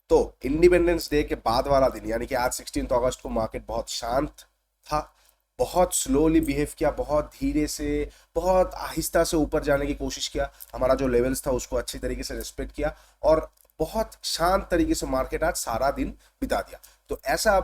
तो independence day के बाद वाला दिन यानी कि आज 16 अगस्त को मार्केट बहुत शांत था, बहुत स्लोली बिहेव किया, बहुत धीरे से, बहुत आहिस्ता से ऊपर जाने की कोशिश किया, हमारा जो लेवल्स था उसको अच्छी तरीके से रिस्पेक्ट किया और बहुत शांत तरीके से मार्केट आज सारा दिन बिता दिया। तो ऐसा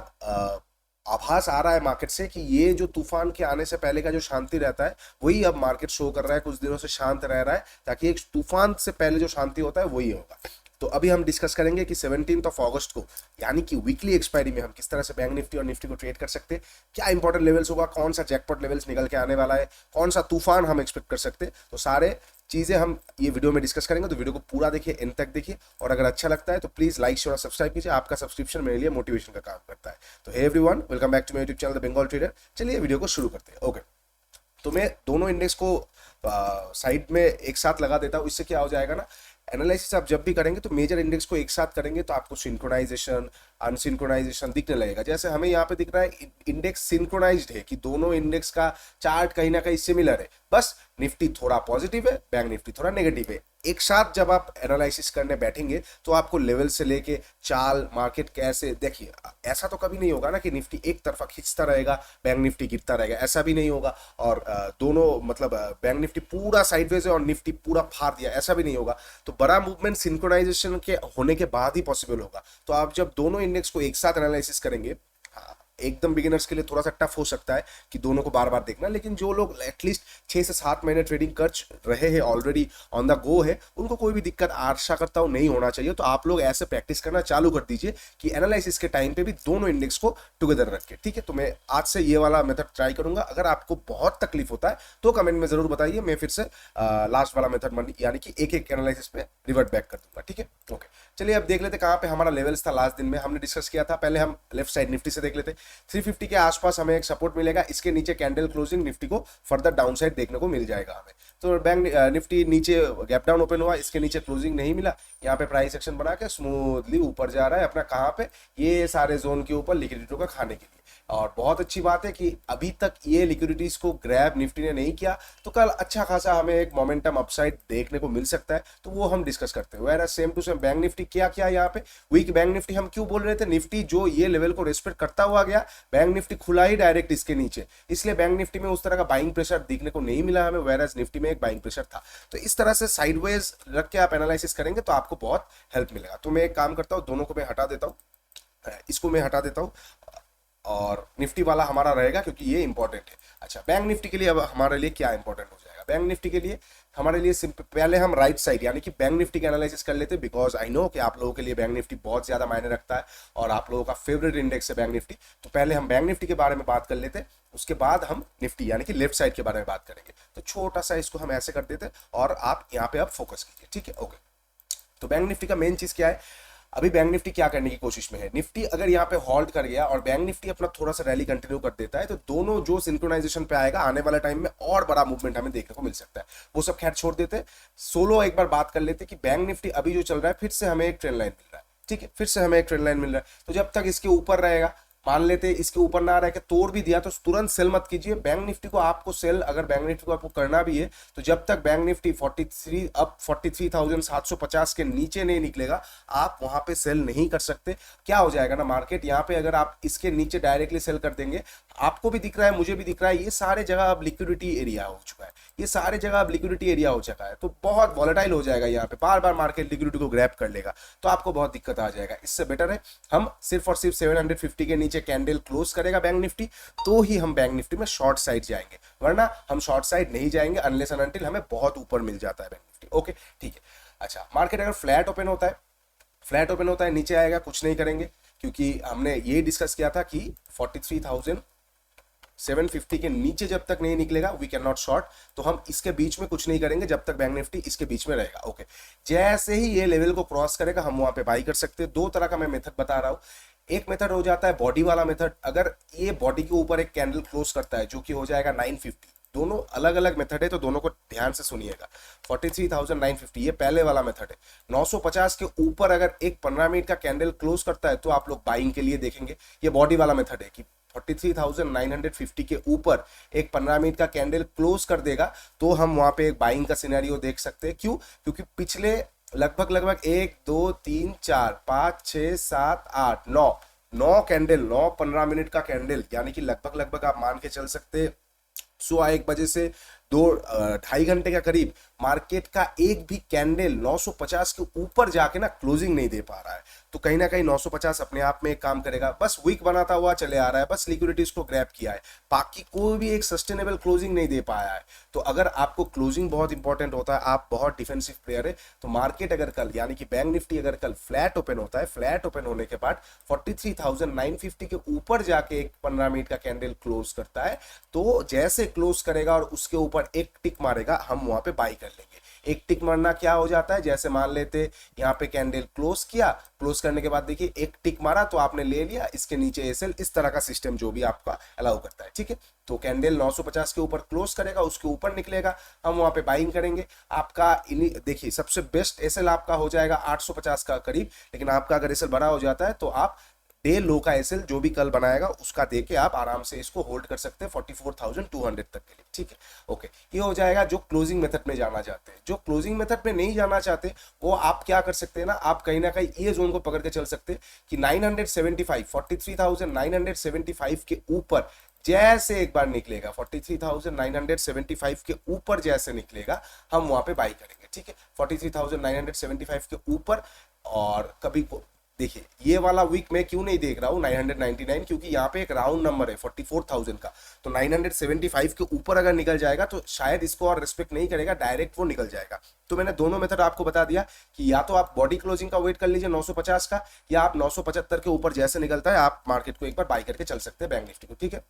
आभास आ रहा है मार्केट से कि ये जो तूफान के आने से पहले का जो शांति रहता है वही अब मार्केट शो कर रहा है, कुछ दिनों से शांत रह रहा है, ताकि एक तूफान से पहले जो शांति होता है वही होगा। तो अभी हम डिस्कस करेंगे कि 17 अगस्त को यानी कि वीकली एक्सपायरी में हम किस तरह से बैंक निफ्टी और निफ्टी को ट्रेड कर सकते हैं, क्या इंपॉर्टेंट लेवल्स होगा, कौन सा जैकपॉट लेवल्स निकल के आने वाला है, कौन सा तूफान हम एक्सपेक्ट कर सकते हैं। तो सारे चीजें हम ये वीडियो में डिस्कस करेंगे, तो वीडियो को पूरा देखिए, एंड तक देखिए, और अगर अच्छा लगता है तो प्लीज लाइक शेयर और सब्सक्राइब कीजिए। आपका सब्सक्रिप्शन मेरे लिए मोटिवेशन का काम करता है। तो hey everyone, welcome back to my YouTube channel the Bengal trader. चलिए वीडियो को शुरू करते हैं। ओके, तो मैं दोनों इंडेक्स को साइड में एक साथ लगा देता हूँ। इससे क्या हो जाएगा ना, एनालिसिस आप जब भी करेंगे तो मेजर इंडेक्स को एक साथ करेंगे तो आपको सिंक्रोनाइजेशन अनसिंक्रोनाइजेशन दिखने लगेगा। जैसे हमें यहाँ पे दिख रहा है इंडेक्स सिंक्रोनाइज्ड है कि दोनों इंडेक्स का चार्ट कहीं ना कहीं सिमिलर है, बस निफ्टी थोड़ा पॉजिटिव है, बैंक निफ्टी थोड़ा नेगेटिव है। एक साथ जब आप एनालिसिस करने बैठेंगे तो आपको लेवल से लेके चाल मार्केट कैसे, देखिए ऐसा तो कभी नहीं होगा ना कि निफ्टी एक तरफा खींचता रहेगा बैंक निफ्टी गिरता रहेगा, ऐसा भी नहीं होगा। और दोनों मतलब बैंक निफ्टी पूरा साइडवेज है और निफ्टी पूरा फाड़ दिया, ऐसा भी नहीं होगा। तो बड़ा मूवमेंट सिंक्रोनाइजेशन के होने के बाद ही पॉसिबल होगा। तो आप जब दोनों इंडेक्स को एक साथ एनालिसिस करेंगे, एकदम बिगिनर्स के लिए थोड़ा सा टफ हो सकता है कि दोनों को बार बार देखना, लेकिन जो लोग एटलीस्ट 6 से 7 महीने ट्रेडिंग कर रहे हैं, ऑलरेडी ऑन द गो है, उनको कोई भी दिक्कत आशा करता हूं नहीं होना चाहिए। तो आप लोग ऐसे प्रैक्टिस करना चालू कर दीजिए कि एनालिसिस के टाइम पे भी दोनों इंडेक्स को टुगेदर रखें, ठीक है। तो मैं आज से ये वाला मेथड ट्राई करूंगा। अगर आपको बहुत तकलीफ होता है तो कमेंट में जरूर बताइए, मैं फिर से लास्ट वाला मेथड यानी कि एक एक एनालिसिस पे रिवर्ट बैक कर दूंगा, ठीक है। ओके, चलिए अब देख लेते कहां पे हमारा लेवल्स था लास्ट दिन में हमने डिस्कस किया था। पहले हम लेफ्ट साइड निफ्टी से देख लेते। 350 के आसपास हमें एक सपोर्ट मिलेगा, इसके नीचे कैंडल क्लोजिंग निफ्टी को फर्दर डाउन साइड देखने को मिल जाएगा हमें। तो बैंक निफ्टी नीचे गैप डाउन ओपन हुआ, इसके नीचे क्लोजिंग नहीं मिला, यहाँ पे प्राइस एक्शन बना के स्मूथली ऊपर जा रहा है अपना, कहाँ पे, ये सारे जोन के ऊपर लिक्विडिटी को खाने के लिए। और बहुत अच्छी बात है कि अभी तक ये लिक्विडिटीज को ग्रैब निफ्टी ने नहीं किया, तो कल अच्छा खासा हमें एक मोमेंटम अपसाइड देखने को मिल सकता है, तो वो हम डिस्कस करते हैं। Where same to same bank Nifty क्या क्या यहाँ पे वीक बैंक निफ्टी हम क्यों बोल रहे थे, निफ्टी जो ये लेवल को रिस्पेक्ट करता हुआ गया, बैंक निफ्टी खुला ही डायरेक्ट इसके नीचे, इसलिए बैंक निफ्टी में उस तरह का बाइंग प्रेशर देखने को नहीं मिला हमें, वेयर निफ्टी में एक बाइंग प्रेशर था। तो इस तरह से साइडवेज रख के आप एनालिसिस करेंगे तो आपको बहुत हेल्प मिलेगा। तो मैं एक काम करता हूँ, दोनों को मैं हटा देता हूँ, इसको मैं हटा देता हूँ और निफ्टी वाला हमारा रहेगा क्योंकि ये इंपॉर्टेंट है। अच्छा, बैंक निफ्टी के लिए अब हमारे लिए क्या इंपॉर्टेंट हो जाएगा, बैंक निफ्टी के लिए हमारे लिए पहले हम राइट साइड यानी कि बैंक निफ्टी का एनालिसिस कर लेते हैं, बिकॉज आई नो कि आप लोगों के लिए बैंक निफ्टी बहुत ज्यादा मायने रखता है और आप लोगों का फेवरेट इंडेक्स है बैंक निफ्टी। तो पहले हम बैंक निफ्टी के बारे में बात कर लेते हैं, उसके बाद हम निफ्टी यानी कि लेफ्ट साइड के बारे में बात करेंगे। तो छोटा सा इसको हम ऐसे कर देते हैं और आप यहाँ पे अब फोकस कीजिए, ठीक है। ओके, तो बैंक निफ्टी का मेन चीज क्या है, अभी बैंक निफ्टी क्या करने की कोशिश में है, निफ्टी अगर यहाँ पे होल्ड कर गया और बैंक निफ्टी अपना थोड़ा सा रैली कंटिन्यू कर देता है, तो दोनों जो सिंक्रोनाइजेशन पे आएगा आने वाले टाइम में और बड़ा मूवमेंट हमें देखने को मिल सकता है। वो सब खैर छोड़ देते, सोलो एक बार बात कर लेते कि बैंक निफ्टी अभी जो चल रहा है फिर से हमें एक ट्रेंड लाइन मिल रहा है, ठीक है, फिर से हमें एक ट्रेंड लाइन मिल रहा है। तो जब तक इसके ऊपर रहेगा, मान लेते इसके ऊपर ना रह के तोड़ भी दिया तो तुरंत सेल मत कीजिए बैंक निफ्टी को। आपको सेल अगर बैंक निफ्टी को आपको करना भी है तो जब तक बैंक निफ्टी 43,750 के नीचे नहीं निकलेगा आप वहां पे सेल नहीं कर सकते। क्या हो जाएगा ना, मार्केट यहाँ पे अगर आप इसके नीचे डायरेक्टली सेल कर देंगे, आपको भी दिख रहा है मुझे भी दिख रहा है, ये सारे जगह अब लिक्विडिटी एरिया हो चुका है, ये सारे जगह अब लिक्विडिटी एरिया हो चुका है, तो बहुत वॉलेटाइल हो जाएगा, यहाँ पे बार बार मार्केट लिक्विडिटी को ग्रैब कर लेगा, तो आपको बहुत दिक्कत आ जाएगा। इससे बेटर है हम सिर्फ और सिर्फ 750 के नीचे कैंडल क्लोज करेगा बैंक निफ्टी तो ही हम बैंक निफ्टी में शॉर्ट साइड जाएंगे, वरना हम शॉर्ट साइड नहीं जाएंगे अनलेस एंड अनटिल हमें बहुत ऊपर मिल जाता है बैंक निफ्टी। ओके, ठीक है। अच्छा, मार्केट अगर फ्लैट ओपन होता है, फ्लैट ओपन होता है नीचे आएगा, कुछ नहीं करेंगे क्योंकि हमने ये डिस्कस किया था कि 43,750 के नीचे जब तक नहीं निकलेगा वी कैन नॉट शॉर्ट, तो हम इसके बीच में कुछ नहीं करेंगे जब तक बैंक निफ्टी इसके बीच में रहेगा। ओके, जैसे ही ये लेवल को क्रॉस करेगा हम वहां पे बाई कर सकते हैं। दो तरह का मैं मेथड बता रहा हूं, एक मेथड हो जाता है बॉडी वाला मेथड, अगर ये बॉडी के ऊपर एक कैंडल क्लोज करता है जो कि हो जाएगा 950, दोनों अलग अलग मेथड है तो दोनों को ध्यान से सुनिएगा। 43,950 ये पहले वाला मेथड है। 950 के ऊपर अगर एक 15 मिनट का कैंडल क्लोज करता है तो आप लोग बाइंग के लिए देखेंगे, ये बॉडी वाला मेथड है कि 43,950 के ऊपर एक 15 मिनट का कैंडल क्लोज कर देगा तो हम वहां पे एक बाइंग का सिनेरियो देख सकते हैं। क्यों? क्योंकि पिछले लगभग लगभग 1 2 3 4 5 6 7 8 9, 9 कैंडल, 9 15 मिनट का कैंडल, यानी कि लगभग लगभग आप मान के चल सकते 1:15 से 2 2.5 घंटे का करीब मार्केट का एक भी कैंडल 950 के ऊपर जाके ना क्लोजिंग नहीं दे पा रहा है। तो कहीं ना कहीं 950 अपने आप में एक काम करेगा, बस वीक बनाता हुआ चले आ रहा है, बस लिक्विडिटीज को ग्रैब किया है, बाकी कोई भी एक सस्टेनेबल क्लोजिंग नहीं दे पाया है। तो अगर आपको क्लोजिंग बहुत इंपॉर्टेंट होता है, आप बहुत डिफेंसिव प्लेयर है, तो मार्केट अगर कल यानी कि बैंक निफ्टी अगर कल फ्लैट ओपन होता है, फ्लैट ओपन होने के बाद 43,950 के ऊपर जाके एक 15 मिनट का कैंडल क्लोज करता है, तो जैसे क्लोज करेगा और उसके ऊपर एक टिक मारेगा, हम वहां पे बाई कर लेंगे। एक टिक मारना क्या हो जाता है, जैसे मान लेते यहाँ पे कैंडल क्लोज किया, क्लोज करने के बाद देखिए एक टिक मारा तो आपने ले लिया, इसके नीचे एसएल, इस तरह का सिस्टम जो भी आपका अलाउ करता है, ठीक है। तो कैंडल 950 के ऊपर क्लोज करेगा, उसके ऊपर निकलेगा, हम वहां पे बाइंग करेंगे। आपका देखिए सबसे बेस्ट एसएल आपका हो जाएगा 850 का करीब, लेकिन आपका अगर एसएल बड़ा हो जाता है तो आप डे लो का एसएल जो भी कल बनाएगा उसका देके आप आराम से इसको होल्ड कर सकते हैं 44,200 तक के लिए, ठीक है। ओके, ये हो जाएगा जो क्लोजिंग मेथड में जाना चाहते हैं। जो क्लोजिंग मेथड में नहीं जाना चाहते वो आप क्या कर सकते हैं ना, आप कहीं ना कहीं ये जोन को पकड़ के चल सकते हैं कि 975 43,975 के ऊपर जैसे एक बार निकलेगा, 43,975 के ऊपर जैसे निकलेगा, हम वहां पे बाई करेंगे, ठीक है। 43,975 के ऊपर। और कभी को देखिए ये वाला वीक मैं क्यों नहीं देख रहा हूँ 999, क्योंकि यहाँ पे एक राउंड नंबर है 44,000 का, तो 975 के ऊपर अगर निकल जाएगा तो शायद इसको और रिस्पेक्ट नहीं करेगा, डायरेक्ट वो निकल जाएगा। तो मैंने दोनों मेथड आपको बता दिया कि या तो आप बॉडी क्लोजिंग का वेट कर लीजिए 950 का, या आप 975 के ऊपर जैसे निकलता है आप मार्केट को एक बार बाई करके चल सकते हैं बैंक निफ्टी को, ठीक है।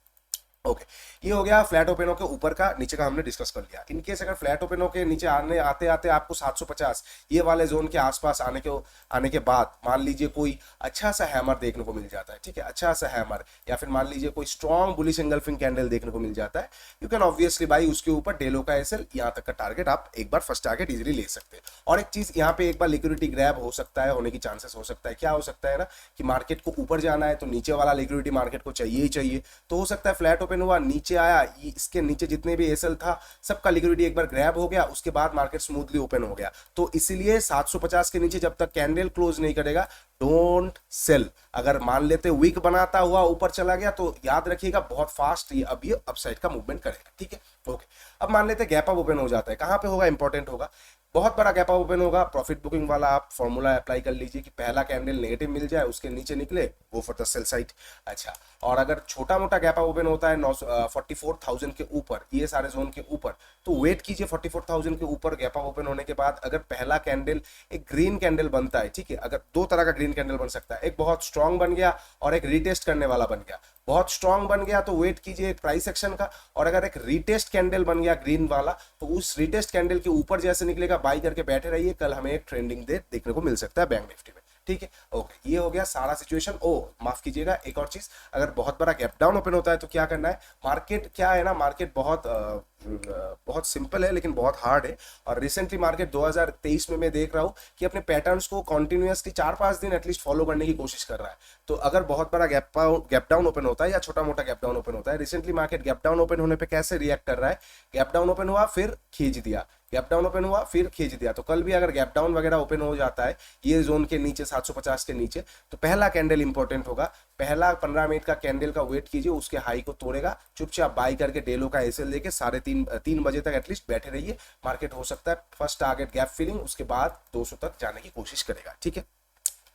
ओके, ये हो गया फ्लैट ओपन होकर ऊपर का, नीचे का हमने डिस्कस कर लिया। इनकेस अगर फ्लैट ओपन होकर नीचे आने आते आते आपको 750 ये वाले जोन के आसपास आने के बाद मान लीजिए कोई अच्छा सा हैमर देखने को मिल जाता है, ठीक है, अच्छा सा हैमर, या फिर मान लीजिए कोई स्ट्रॉन्ग बुलिश एंगल्फिंग कैंडल देखने को मिल जाता है, यू कैन ऑब्वियसली बाई उसके ऊपर डेलो का एसएल, यहाँ तक का टारगेट आप एक बार फर्स्ट टारगेट इजीली ले सकते हैं। और एक चीज यहाँ पे एक बार लिक्विडिटी ग्रैब हो सकता है, होने की चांसेस हो सकता है, क्या हो सकता है ना कि मार्केट को ऊपर जाना है तो नीचे वाला लिक्विडिटी मार्केट को चाहिए ही चाहिए, तो हो सकता है फ्लैट ओपन हुआ नीचे आया, इसके नीचे जितने भी एसएल था सबका लिक्विडिटी एक बार ग्रैब हो गया, उसके बाद मार्केट स्मूथली ओपन हो गया। तो इसीलिए 750 के नीचे जब तक कैंडल क्लोज नहीं करेगा डोंट सेल। अगर मान लेते वीक बनाता हुआ ऊपर चला गया तो याद रखिएगा बहुत फास्ट ये अब ये अपसाइड का मूवमेंट करेगा, ठीक है। ओके, अब मान लेते गैप अप ओपन हो जाता है, कहां पे होगा इंपॉर्टेंट होगा, बहुत बड़ा गैप अप ओपन होगा, प्रॉफिट बुकिंग वाला आप फॉर्मूला अप्लाई कर लीजिए कि पहला कैंडल नेगेटिव मिल जाए उसके नीचे निकले वो फॉर द सेल साइड। अच्छा, और अगर छोटा मोटा गैप अप ओपन होता है 44,000 के ऊपर, ये सारे जोन के ऊपर, तो वेट कीजिए 44,000 के ऊपर गैप अप ओपन होने के बाद अगर पहला कैंडल एक ग्रीन कैंडल बनता है, ठीक है, अगर दो तरह का ग्रीन कैंडल बन सकता है, एक बहुत स्ट्रांग बन गया और एक रीटेस्ट करने वाला बन गया। बहुत स्ट्रांग बन गया तो वेट कीजिए प्राइस एक्शन का, और अगर एक रीटेस्ट कैंडल बन गया ग्रीन वाला तो उस रीटेस्ट कैंडल के ऊपर जैसे निकलेगा बाई करके बैठे रहिए, कल हमें एक ट्रेंडिंग डे देखने को मिल सकता है बैंक निफ्टी में, ठीक है। ओके, ये हो गया सारा सिचुएशन। ओ माफ कीजिएगा, एक और चीज, अगर बहुत बड़ा गैप डाउन ओपन होता है तो क्या करना है, मार्केट क्या है ना, मार्केट बहुत सिंपल है लेकिन बहुत हार्ड है। और रिसेंटली मार्केट 2023 में मैं देख रहा हूँ कि अपने पैटर्न्स को कॉन्टिन्यूसली 4-5 दिन एटलीस्ट फॉलो करने की कोशिश कर रहा है। तो अगर बहुत बड़ा गैप डाउन ओपन होता है या छोटा मोटा गैप डाउन ओपन होता है, recently market gap down open होने पे कैसे रिएक्ट कर रहा है, गैप डाउन ओपन हुआ फिर खींच दिया, गैप डाउन ओपन हुआ फिर खींच दिया। तो कल भी अगर गैप डाउन वगैरह ओपन हो जाता है ये जोन के नीचे 750 के नीचे, तो पहला कैंडल इंपॉर्टेंट होगा, पहला 15 मिनट का कैंडल का वेट कीजिए, उसके हाई को तोड़ेगा, चुपचाप बाई करके डेलो का एसएल लेके 3:30 बजे तक एटलीस्ट बैठे रहिए। मार्केट हो सकता है फर्स्ट टारगेट गैप फिलिंग, उसके बाद 200 तक जाने की कोशिश करेगा, ठीक है।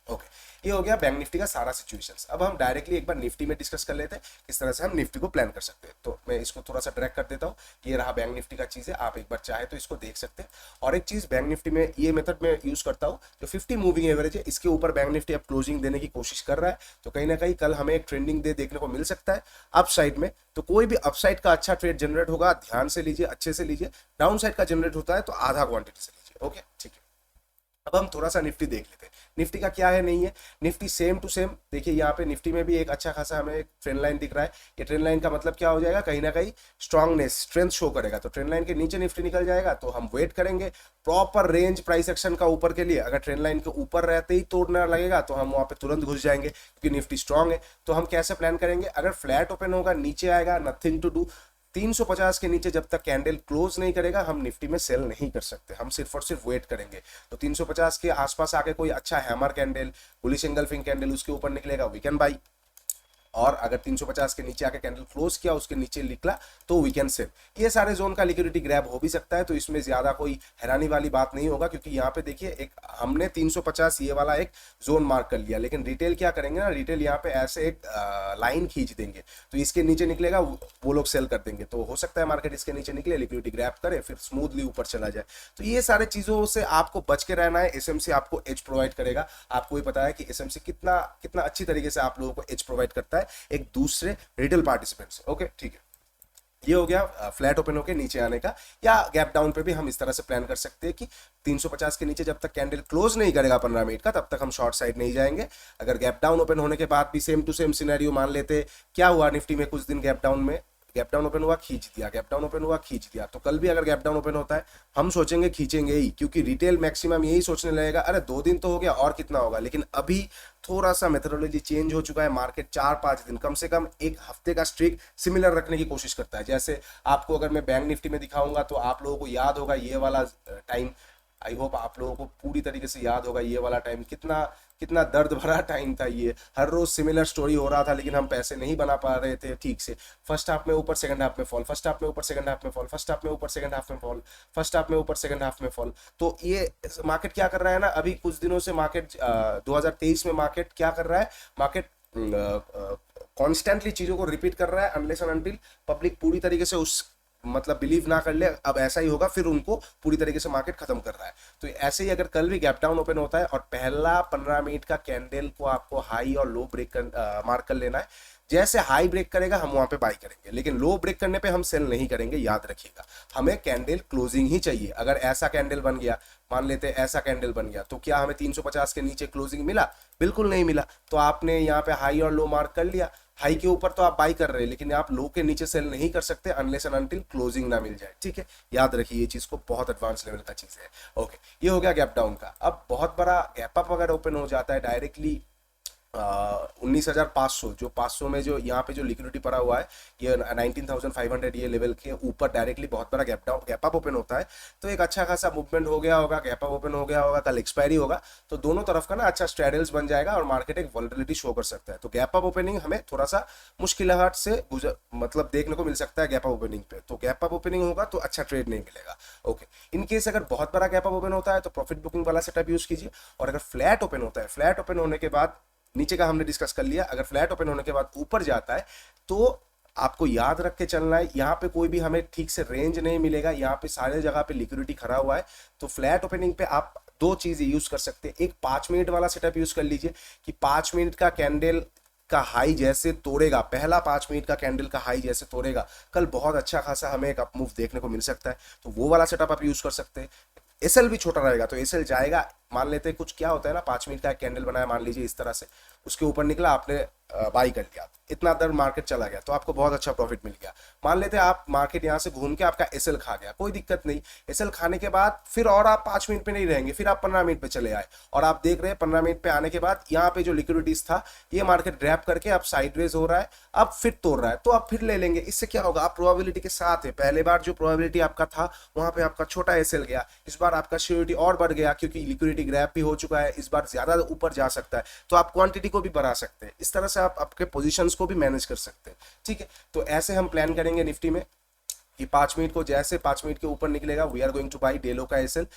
ओके, ये हो गया बैंक निफ्टी का सारा सिचुएशंस। अब हम डायरेक्टली एक बार निफ्टी में डिस्कस कर लेते हैं किस तरह से हम निफ्टी को प्लान कर सकते हैं। तो मैं इसको थोड़ा सा ड्रैग कर देता हूँ, ये रहा बैंक निफ्टी का चीज़ है, आप एक बार चाहे तो इसको देख सकते हैं। और एक चीज़ बैंक निफ्टी में ये मेथड में यूज करता हूँ, जो 50 मूविंग एवरेज है इसके ऊपर बैंक निफ्टी अब क्लोजिंग देने की कोशिश कर रहा है, तो कहीं ना कहीं कल हमें एक ट्रेंडिंग डे देखने को मिल सकता है अपसाइड में। तो कोई भी अपसाइड का अच्छा ट्रेड जनरेट होगा, ध्यान से लीजिए, अच्छे से लीजिए। डाउन साइड का जनरेट होता है तो आधा क्वांटिटी से लीजिए, ओके, ठीक है। अब हम थोड़ा सा निफ्टी देख लेते हैं, निफ्टी का क्या है नहीं है। निफ्टी सेम टू सेम, देखिए यहाँ पे निफ्टी में भी एक अच्छा खासा हमें एक ट्रेंड लाइन दिख रहा है। ये ट्रेंड लाइन का मतलब क्या हो जाएगा, कहीं ना कहीं स्ट्रांगनेस स्ट्रेंथ शो करेगा, तो ट्रेंड लाइन के नीचे निफ्टी निकल जाएगा तो हम वेट करेंगे प्रॉपर रेंज प्राइस एक्शन का ऊपर के लिए। अगर ट्रेंड लाइन के ऊपर रहते ही तोड़ना लगेगा तो हम वहां पे तुरंत घुस जाएंगे, क्योंकि निफ्टी स्ट्रांग है। तो हम कैसे प्लान करेंगे, अगर फ्लैट ओपन होगा नीचे आएगा, नथिंग टू डू, 350 के नीचे जब तक कैंडल क्लोज नहीं करेगा हम निफ्टी में सेल नहीं कर सकते, हम सिर्फ और सिर्फ वेट करेंगे। तो 350 के आसपास आके कोई अच्छा hammer candle, bullish engulfing candle उसके ऊपर निकलेगा, वी कैन बाई। और अगर 350 के नीचे आके कैंडल क्लोज किया, उसके नीचे निकला, तो वी कैन सेल। ये सारे जोन का लिक्विडिटी ग्रैब हो भी सकता है, तो इसमें ज्यादा कोई हैरानी वाली बात नहीं होगा, क्योंकि यहाँ पे देखिए एक हमने 350 ये वाला एक जोन मार्क कर लिया, लेकिन रिटेल क्या करेंगे ना, रिटेल यहाँ पे ऐसे एक लाइन खींच देंगे, तो इसके नीचे निकलेगा वो लोग सेल कर देंगे, तो हो सकता है मार्केट इसके नीचे निकले, लिक्विडिटी ग्रैब करे, फिर स्मूथली ऊपर चला जाए। तो ये सारे चीजों से आपको बच के रहना है। एसएमसी आपको एज प्रोवाइड करेगा, आपको भी पता है कि एसएमसी कितना कितना अच्छी तरीके से आप लोगों को एज प्रोवाइड करता है एक दूसरे रिटेल पार्टिसिपेंट से। ओके ठीक है, ये हो गया फ्लैट ओपन होके नीचे आने का। या गैप डाउन पे भी हम इस तरह से प्लान कर सकते हैं कि 350 के नीचे जब तक कैंडल क्लोज नहीं करेगा 15 मिनट का, तब तक हम शॉर्ट साइड नहीं जाएंगे। अगर गैप डाउन ओपन होने के बाद भी सेम टू सेम सिनेरियो मान लेते, क्या हुआ निफ्टी में कुछ दिन गैप डाउन में, गैप डाउन ओपन हुआ खींच दिया, गैप डाउन ओपन हुआ खींच दिया, तो कल भी अगर गैप डाउन ओपन होता है हम सोचेंगे खींचेंगे ही, क्योंकि रिटेल मैक्सिमम यही सोचने लगेगा अरे 2 दिन तो हो गया और कितना होगा। लेकिन अभी थोड़ा सा मेथोडोलॉजी चेंज हो चुका है, मार्केट 4-5 दिन, कम से कम एक हफ्ते का स्ट्रिक सिमिलर रखने की कोशिश करता है। जैसे आपको अगर मैं बैंक निफ्टी में दिखाऊंगा तो आप लोगों को याद होगा ये वाला टाइम, आई होप आप लोगों को पूरी तरीके से याद होगा ये वाला टाइम कितना कितना दर्द भरा टाइम था। ये हर रोज सिमिलर स्टोरी हो रहा था, लेकिन हम पैसे नहीं बना पा रहे थे ठीक से। फर्स्ट हाफ में ऊपर, सेकंड हाफ में फॉल, फर्स्ट हाफ में ऊपर, सेकंड हाफ में फॉल, फर्स्ट हाफ में ऊपर, सेकंड हाफ में फॉल, फर्स्ट हाफ में ऊपर, सेकंड हाफ में फॉल। तो ये मार्केट क्या कर रहा है ना, अभी कुछ दिनों से मार्केट 2023 में मार्केट क्या कर रहा है, मार्केट कॉन्स्टेंटली चीजों को रिपीट कर रहा है, अनलेस एंड अनटिल पब्लिक पूरी तरीके से उस मतलब बिलीव ना कर ले अब ऐसा ही होगा, फिर उनको पूरी तरीके से मार्केट खत्म कर रहा है। तो ऐसे ही अगर कल भी गैप डाउन ओपन होता है और पहला 15 मिनट का कैंडल को आपको हाई और लो ब्रेक मार्क कर लेना है, जैसे हाई ब्रेक करेगा हम वहां पे बाई करेंगे, लेकिन लो ब्रेक करने पे हम सेल नहीं करेंगे, याद रखिएगा। हमें कैंडल क्लोजिंग ही चाहिए। अगर ऐसा कैंडल बन गया, मान लेते हैं ऐसा कैंडल बन गया, तो क्या हमें 350 के नीचे क्लोजिंग मिला? बिल्कुल नहीं मिला। तो आपने यहाँ पे हाई और लो मार्क कर लिया, हाई के ऊपर तो आप बाई कर रहे हैं, लेकिन आप लो के नीचे सेल नहीं कर सकते अनलेस एंड अनटिल क्लोजिंग ना मिल जाए। ठीक है, याद रखिए ये चीज को, बहुत एडवांस लेवल का चीज है। ओके, ये हो गया गैप डाउन का। अब बहुत बड़ा गैप अप अगर ओपन हो जाता है डायरेक्टली 19,500, जो 500 में जो यहाँ पे जो लिक्विडिटी पड़ा हुआ है, ये 19,500 ये लेवल के ऊपर डायरेक्टली बहुत बड़ा गैप अप ओपन होता है, तो एक अच्छा खासा मूवमेंट हो गया होगा, गैप अप ओपन हो गया होगा, कल एक्सपायरी होगा, तो दोनों तरफ का ना अच्छा स्ट्रैडल्स बन जाएगा और मार्केट एक वोलेटिलिटी शो कर सकता है। तो गैप अप ओपनिंग हमें थोड़ा सा मुश्किलात से मतलब देखने को मिल सकता है गैप अप ओपनिंग पे। तो गैप अप ओपनिंग होगा तो अच्छा ट्रेड नहीं मिलेगा। ओके, इन केस अगर बहुत बड़ा गैप अप ओपन होता है तो प्रॉफिट बुकिंग वाला सेटअप यूज कीजिए। और अगर फ्लैट ओपन होता है, फ्लैट ओपन होने के बाद नीचे का हमने डिस्कस कर लिया, अगर फ्लैट ओपन होने के बाद ऊपर जाता है तो आपको याद रख के चलना है, यहाँ पे कोई भी हमें ठीक से रेंज नहीं मिलेगा, यहाँ पे सारे जगह पे लिक्विडिटी खड़ा हुआ है। तो फ्लैट ओपनिंग पे आप दो चीजें यूज कर सकते हैं। एक 5 मिनट वाला सेटअप यूज कर लीजिए कि 5 मिनट का कैंडल का हाई जैसे तोड़ेगा, पहला 5 मिनट का कैंडल का हाई जैसे तोड़ेगा, कल बहुत अच्छा खासा हमें एक अप मूव देखने को मिल सकता है। तो वो वाला सेटअप आप यूज कर सकते हैं। एसएल भी छोटा रहेगा, तो एसएल जाएगा, मान लेते हैं कुछ क्या होता है ना, 5 मिनट का कैंडल बनाया मान लीजिए इस तरह से, उसके ऊपर निकला, आपने बाई कर लिया, इतना दर मार्केट चला गया तो आपको बहुत अच्छा प्रॉफिट मिल गया। मान लेते हैं आप मार्केट यहाँ से घूम के आपका एसएल खा गया, कोई दिक्कत नहीं। एसएल खाने के बाद फिर और आप 5 मिनट पे नहीं रहेंगे, फिर आप 15 मिनट पे चले आए और आप देख रहे हैं 15 मिनट पे आने के बाद यहाँ पे जो लिक्विडिटीज था ये मार्केट ग्रैब करके अब साइडवेज हो रहा है, अब फिर तोड़ रहा है, तो आप फिर ले लेंगे। इससे क्या होगा, आप प्रोबेबिलिटी के साथ है। पहले बार जो प्रोबेबिलिटी आपका था वहां पे आपका छोटा एसएल गया, इस बार आपका श्योरिटी और बढ़ गया क्योंकि लिक्विडिटी ग्रैब भी हो चुका है, इस बार ज्यादा ऊपर जा सकता है, तो आप क्वांटिटी को भी बढ़ा सकते हैं। इस तरह से आप आपके पोजीशंस को भी मैनेज कर सकते हैं। ठीक है, तो ऐसे हम प्लान करेंगे निफ्टी में कि 5 मिनट को जैसे 5 मिनट के ऊपर निकलेगा we are going to buy डेलो का एसएल,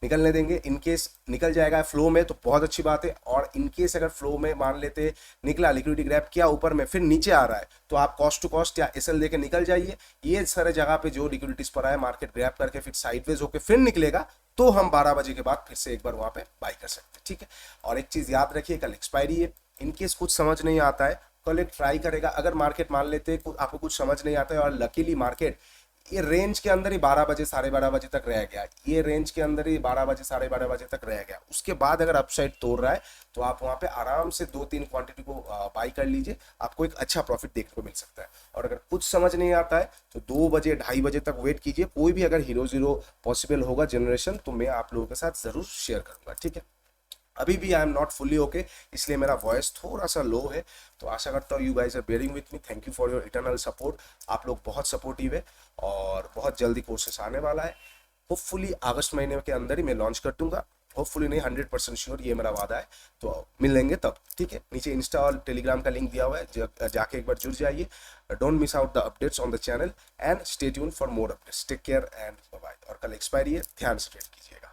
निकलने देंगे। इनकेस निकल जाएगा फ्लो में तो बहुत अच्छी बात है, और इनकेस अगर फ्लो में मान लेते निकला, लिक्विडिटी ग्रैब किया ऊपर में, फिर नीचे आ रहा है, तो आप कॉस्ट टू कॉस्ट या एसएल लेके निकल जाइए। ये सारे जगह पे जो लिक्विडिटीज पर आए मार्केट ग्रैब करके फिर साइडवेज होकर फिर निकलेगा, तो हम 12 बजे के बाद फिर से एक बार वहां पे बाई कर सकते हैं। ठीक है, और एक चीज याद रखिए, कल एक्सपायरी है। इनकेस कुछ समझ नहीं आता है, कल एक ट्राई करेगा, अगर मार्केट मान लेते आपको कुछ समझ नहीं आता है और लकीली मार्केट ये रेंज के अंदर ही 12 बजे 12:30 बजे तक रह गया, ये रेंज के अंदर ही 12 बजे 12:30 बजे तक रह गया, उसके बाद अगर अपसाइड तोड़ रहा है तो आप वहां पे आराम से 2-3 क्वांटिटी को बाई कर लीजिए, आपको एक अच्छा प्रॉफिट देखने को मिल सकता है। और अगर कुछ समझ नहीं आता है तो 2 बजे 2:30 बजे तक वेट कीजिए। कोई भी अगर हीरो जीरो पॉसिबल होगा जनरेशन तो मैं आप लोगों के साथ जरूर शेयर करूंगा। ठीक है, अभी भी I am not fully okay, इसलिए मेरा वॉइस थोड़ा सा लो है। तो आशा करता हूँ you guys are bearing with me. Thank you for your eternal support. आप लोग बहुत सपोर्टिव है और बहुत जल्दी कोर्सेस आने वाला है। होपफुली अगस्त महीने के अंदर ही मैं लॉन्च कर दूंगा। होपफुली नहीं, 100% श्योर, ये मेरा वादा है। तो मिल लेंगे तब, ठीक है। नीचे इंस्टा और टेलीग्राम का लिंक दिया हुआ है, जाके एक बार जुड़ जाइए। Don't miss out the updates on the channel and stay tune for more updates. Take care and bye bye. और कल एक्सपायरी है, ध्यान से ट्रेड कीजिएगा।